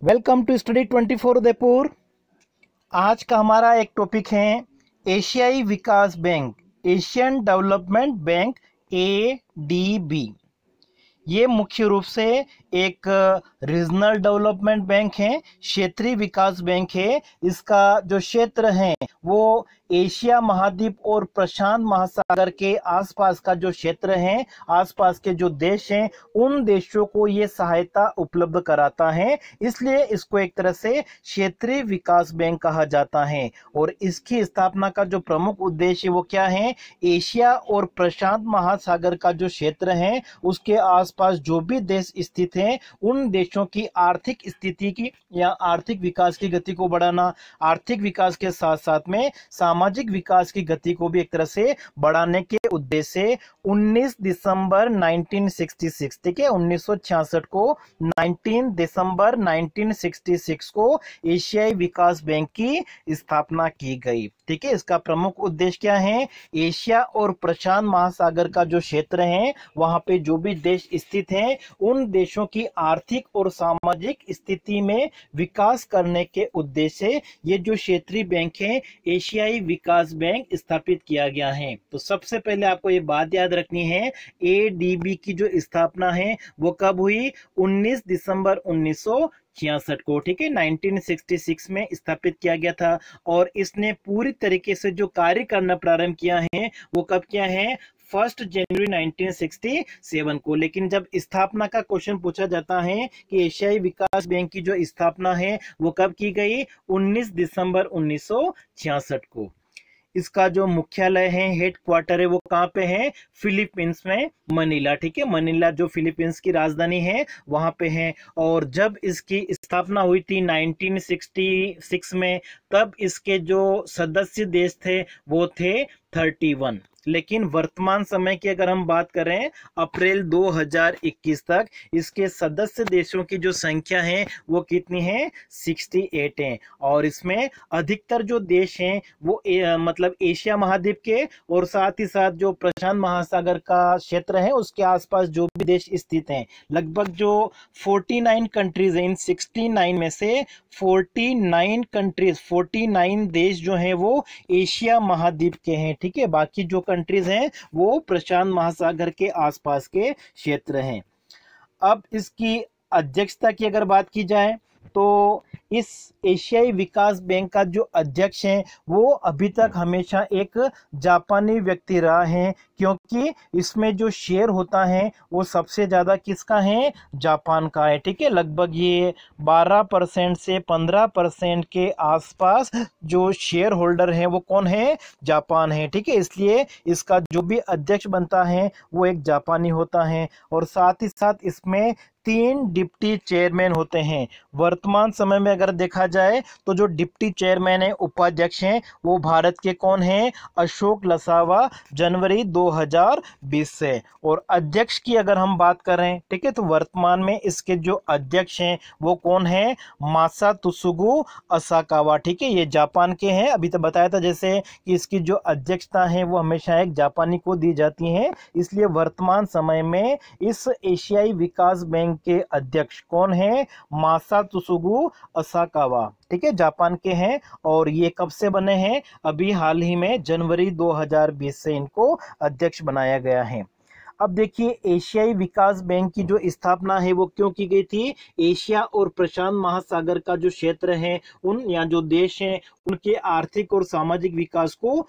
Welcome to study 24 Udaipur. आज का हमारा एक टॉपिक है एशियाई विकास bank, Asian development bank, ADB। ये मुख्य रूप से एक रीजनल डेवलपमेंट बैंक है, क्षेत्रीय विकास बैंक है। इसका जो क्षेत्र है वो एशिया महाद्वीप और प्रशांत महासागर के आसपास का जो क्षेत्र है, आसपास के जो देश हैं, उन देशों को ये सहायता उपलब्ध कराता है। इसलिए इसको एक तरह से क्षेत्रीय विकास बैंक कहा जाता है। और इसकी स्थापना का जो प्रमुख उद्देश्य वो क्या है, एशिया और प्रशांत महासागर का जो क्षेत्र है उसके आसपास जो भी देश स्थित हैं, उन देशों की आर्थिक स्थिति की या आर्थिक विकास की गति को बढ़ाना, आर्थिक विकास के साथ साथ में सामाजिक विकास की गति को भी एक तरह से बढ़ाने के उद्देश्य से 19 दिसंबर 1966, ठीक है, 1966 को 19 दिसंबर 1966 को एशियाई विकास बैंक की स्थापना की गई। ठीक है, इसका प्रमुख उद्देश्य क्या है, एशिया और प्रशांत महासागर का जो क्षेत्र है वहां पे जो भी देश स्थित हैं, उन देशों की आर्थिक और सामाजिक स्थिति में विकास करने के उद्देश्य से ये जो क्षेत्रीय बैंक है एशियाई विकास बैंक स्थापित किया गया है। तो सबसे पहले आपको ये बात याद रखनी है, ADB की जो स्थापना है वो कब हुई, 19 दिसंबर 1966 को, ठीक है, 1966 में स्थापित किया गया था। और इसने पूरी तरीके से जो कार्य करना प्रारंभ किया है वो कब किया है, 1 जनवरी 1967 को। लेकिन जब स्थापना का क्वेश्चन पूछा जाता है कि एशियाई विकास बैंक की जो स्थापना है वो कब की गई, 19 दिसंबर 1966 को। इसका जो मुख्यालय है, हेड क्वार्टर है, वो कहाँ पे है, फिलीपींस में, मनीला, ठीक है, मनीला जो फिलीपींस की राजधानी है वहां पे है। और जब इसकी स्थापना हुई थी 1966 में, तब इसके जो सदस्य देश थे वो थे 31। लेकिन वर्तमान समय की अगर हम बात करें, अप्रैल 2021 तक इसके सदस्य देशों की जो संख्या है वो कितनी है, 68 है। और इसमें अधिकतर जो देश हैं वो मतलब एशिया महाद्वीप के और साथ ही साथ जो प्रशांत महासागर का क्षेत्र है उसके आसपास जो भी देश स्थित हैं, लगभग जो 49 कंट्रीज हैं, इन 69 में से 49 कंट्रीज, 49 देश जो हैं वो एशिया महाद्वीप के हैं। ठीक है, बाकी जो कंट्रीज हैं वो प्रशांत महासागर के आसपास के क्षेत्र हैं। अब इसकी अध्यक्षता की अगर बात की जाए तो इस एशियाई विकास बैंक का जो अध्यक्ष है वो अभी तक हमेशा एक जापानी व्यक्ति रहा है, क्योंकि इसमें जो शेयर होता है वो सबसे ज़्यादा किसका है, जापान का है। ठीक है, लगभग ये 12% से 15% के आसपास जो शेयर होल्डर है वो कौन है, जापान है। ठीक है, इसलिए इसका जो भी अध्यक्ष बनता है वो एक जापानी होता है। और साथ ही साथ इसमें 3 डिप्टी चेयरमैन होते हैं। वर्तमान समय में अगर देखा जाए तो जो डिप्टी चेयरमैन है, उपाध्यक्ष हैं, वो भारत के कौन हैं, अशोक लसावा, जनवरी 2020 से। और अध्यक्ष की अगर हम बात करें, ठीक है, तो वर्तमान में इसके जो अध्यक्ष हैं वो कौन है, मासात्सुगु असाकावा। ठीक है, ये जापान के हैं। अभी तो बताया था जैसे कि इसकी जो अध्यक्षता है वो हमेशा एक जापानी को दी जाती है। इसलिए वर्तमान समय में इस एशियाई विकास बैंक के अध्यक्ष कौन है, मासात्सुगु असाकावा। ठीक है, जापान के हैं। और ये कब से बने हैं, अभी हाल ही में जनवरी 2020 से इनको अध्यक्ष बनाया गया है। अब देखिए, एशियाई विकास बैंक की जो स्थापना है वो क्यों की गई थी, एशिया और प्रशांत महासागर का जो क्षेत्र है, उन या जो देश हैं उनके आर्थिक और सामाजिक विकास को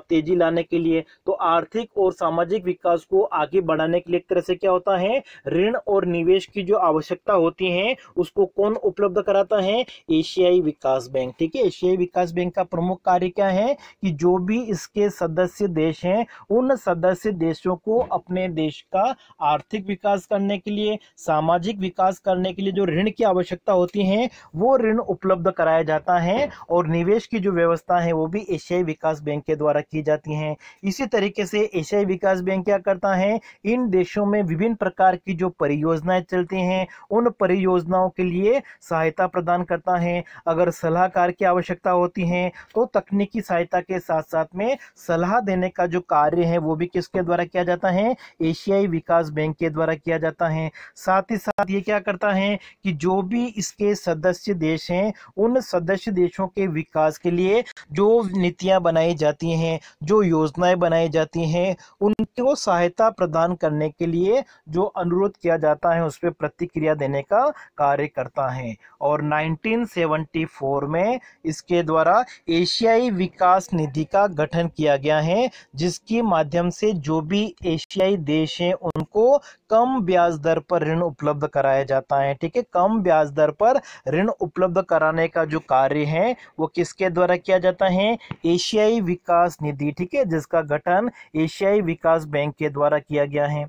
तेजी लाने के लिए। तो आर्थिक और सामाजिक विकास को आगे बढ़ाने के लिए एक तरह से क्या होता है, ऋण और निवेश की जो आवश्यकता होती है उसको कौन उपलब्ध कराता है, एशियाई विकास बैंक। ठीक है, एशियाई विकास बैंक का प्रमुख कार्य क्या है कि जो भी इसके सदस्य देश हैं उन सदस्य देशों को अपने देश का आर्थिक विकास करने के लिए, सामाजिक विकास करने के लिए जो ऋण की आवश्यकता होती है वो ऋण उपलब्ध कराया जाता है। और निवेश की जो व्यवस्था है वो भी एशियाई विकास बैंक के द्वारा की जाती है। इसी तरीके से एशियाई विकास बैंक क्या करता है, इन देशों में विभिन्न प्रकार की जो परियोजनाएं चलती हैं उन परियोजनाओं के लिए सहायता प्रदान करता है। अगर सलाहकार की आवश्यकता होती है तो तकनीकी सहायता के साथ साथ में सलाह देने का जो कार्य है वो भी किसके द्वारा किया जाता है, एशियाई विकास बैंक के द्वारा किया जाता है। साथ ही साथ ये क्या करता है कि जो भी इसके सदस्य देश हैं उन सदस्य देशों के विकास के लिए जो नीतियां बनाई जाती हैं, जो योजनाएं बनाई जाती हैं, उनको सहायता प्रदान करने के लिए जो अनुरोध किया जाता है उस पर प्रतिक्रिया देने का कार्य करता है। और 1974 में इसके द्वारा एशियाई विकास निधि का गठन किया गया है, जिसके माध्यम से जो भी एशियाई देश हैं उनको कम ब्याज दर पर ऋण उपलब्ध कराया जाता है। ठीक है, कम ब्याज दर पर ऋण उपलब्ध कराने का जो कार्य है वो किसके द्वारा किया जाता है? एशियाई विकास निधि, ठीक है, जिसका गठन एशियाई विकास बैंक के द्वारा किया गया है।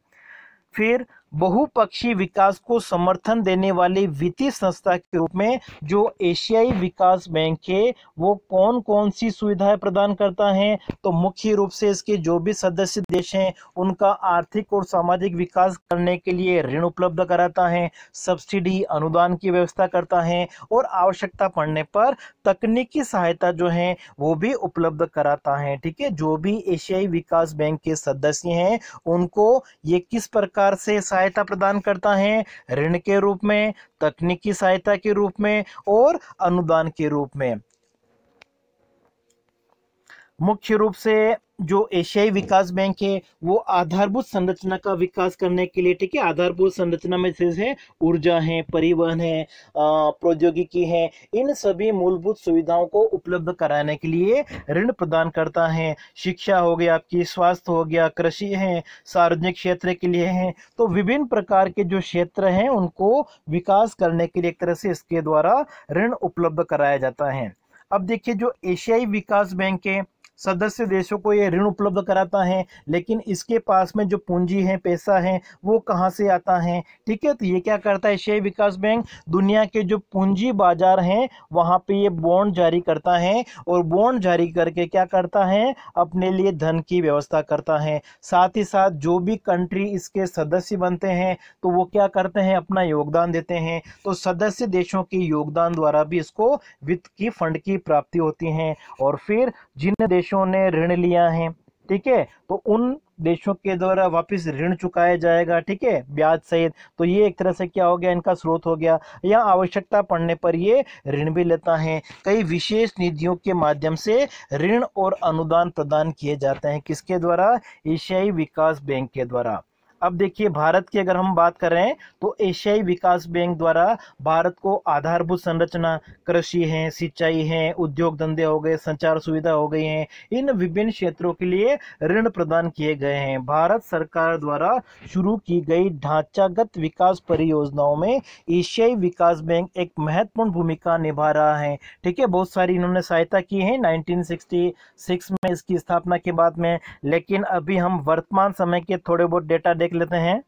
फिर बहुपक्षीय विकास को समर्थन देने वाली वित्तीय संस्था के रूप में जो एशियाई विकास बैंक है वो कौन कौन सी सुविधाएं प्रदान करता है? तो मुख्य रूप से इसके जो भी सदस्य देश हैं उनका आर्थिक और सामाजिक विकास करने के लिए ऋण उपलब्ध कराता है, सब्सिडी अनुदान की व्यवस्था करता है और आवश्यकता पड़ने पर तकनीकी सहायता जो है वो भी उपलब्ध कराता है। ठीक है, जो भी एशियाई विकास बैंक के सदस्य हैं उनको ये किस प्रकार से सहायता प्रदान करता है? ऋण के रूप में, तकनीकी सहायता के रूप में और अनुदान के रूप में। मुख्य रूप से जो एशियाई विकास बैंक है वो आधारभूत संरचना का विकास करने के लिए, ठीक है, आधारभूत संरचना में जैसे ऊर्जा है, परिवहन है, प्रौद्योगिकी है, इन सभी मूलभूत सुविधाओं को उपलब्ध कराने के लिए ऋण प्रदान करता है। शिक्षा हो गया, आपकी स्वास्थ्य हो गया, कृषि है, सार्वजनिक क्षेत्र के लिए है, तो विभिन्न प्रकार के जो क्षेत्र हैं उनको विकास करने के लिए एक तरह से इसके द्वारा ऋण उपलब्ध कराया जाता है। अब देखिए, जो एशियाई विकास बैंक के सदस्य देशों को ये ऋण उपलब्ध कराता है, लेकिन इसके पास में जो पूंजी है, पैसा है, वो कहाँ से आता है? ठीक है, तो ये क्या करता है एशियाई विकास बैंक? दुनिया के जो पूंजी बाजार हैं वहाँ पे ये बॉन्ड जारी करता है और बॉन्ड जारी करके क्या करता है? अपने लिए धन की व्यवस्था करता है। साथ ही साथ जो भी कंट्री इसके सदस्य बनते हैं तो वो क्या करते हैं? अपना योगदान देते हैं। तो सदस्य देशों के योगदान द्वारा भी इसको वित्त की फंड की प्राप्ति होती है। और फिर जिन देशों ने ऋण लिया है, ठीक है, तो उन देशों के द्वारा वापस ऋण चुकाया जाएगा, ठीक है, ब्याज सहित। तो ये एक तरह से क्या हो गया? इनका स्रोत हो गया। या आवश्यकता पड़ने पर ये ऋण भी लेता है। कई विशेष निधियों के माध्यम से ऋण और अनुदान प्रदान किए जाते हैं। किसके द्वारा? एशियाई विकास बैंक के द्वारा। अब देखिए, भारत की अगर हम बात करें तो एशियाई विकास बैंक द्वारा भारत को आधारभूत संरचना, कृषि है, सिंचाई है, उद्योग धंधे हो गए, संचार सुविधा हो गई हैं, इन विभिन्न क्षेत्रों के लिए ऋण प्रदान किए गए हैं। भारत सरकार द्वारा शुरू की गई ढांचागत विकास परियोजनाओं में एशियाई विकास बैंक एक महत्वपूर्ण भूमिका निभा रहा है। ठीक है, बहुत सारी इन्होंने सहायता की है 1966 में इसकी स्थापना के बाद में। लेकिन अभी हम वर्तमान समय के थोड़े बहुत डेटा देख लेते हैं।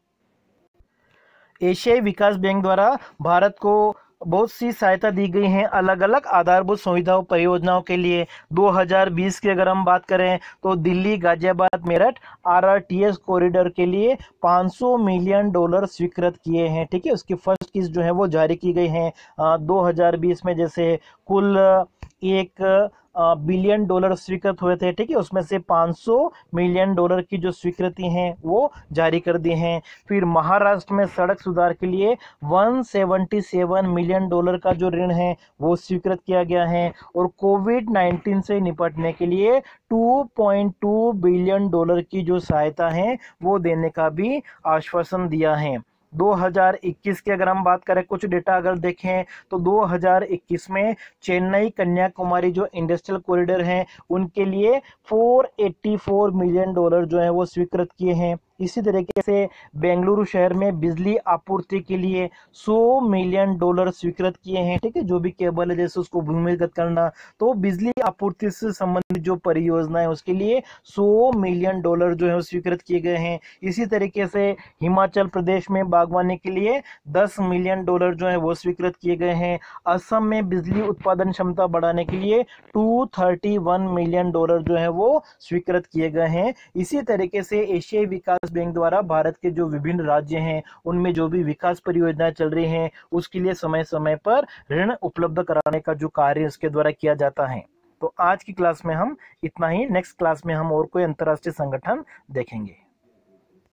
एशियाई विकास बैंक द्वारा भारत को बहुत सी सहायता दी गई है अलग अलग आधारभूत सुविधाओं परियोजनाओं के लिए। 2020 की अगर हम बात करें तो दिल्ली गाजियाबाद मेरठ RRTS कॉरिडोर के लिए $500 मिलियन स्वीकृत किए हैं। ठीक है, उसकी फर्स्ट किस्त जो है वो जारी की गई है 2020 में। जैसे कुल $1 बिलियन स्वीकृत हुए थे, ठीक है, उसमें से $500 मिलियन की जो स्वीकृति हैं वो जारी कर दी हैं। फिर महाराष्ट्र में सड़क सुधार के लिए $177 मिलियन का जो ऋण है वो स्वीकृत किया गया है। और कोविड-19 से निपटने के लिए $2.2 बिलियन की जो सहायता है वो देने का भी आश्वासन दिया है। 2021 की अगर हम बात करें, कुछ डेटा अगर देखें तो 2021 में चेन्नई कन्याकुमारी जो इंडस्ट्रियल कॉरिडोर हैं उनके लिए $484 मिलियन जो है वो स्वीकृत किए हैं। इसी तरीके से बेंगलुरु शहर में बिजली आपूर्ति के लिए $100 मिलियन स्वीकृत किए हैं। ठीक है, जो भी केबल है जैसे उसको भूमिगत करना, तो बिजली आपूर्ति से संबंधित जो परियोजना है उसके लिए $100 मिलियन जो है वो स्वीकृत किए गए हैं। इसी तरीके से हिमाचल प्रदेश में बागवानी के लिए $10 मिलियन जो है वो स्वीकृत किए गए हैं। असम में बिजली उत्पादन क्षमता बढ़ाने के लिए $231 मिलियन जो है वो स्वीकृत किए गए हैं। इसी तरीके से एशियाई विकास बैंक द्वारा भारत के जो विभिन्न राज्य हैं उनमें जो भी विकास परियोजनाएं चल रही हैं उसके लिए समय समय पर ऋण उपलब्ध कराने का जो कार्य इसके द्वारा किया जाता है। तो आज की क्लास में हम इतना ही। नेक्स्ट क्लास में हम और कोई अंतर्राष्ट्रीय संगठन देखेंगे।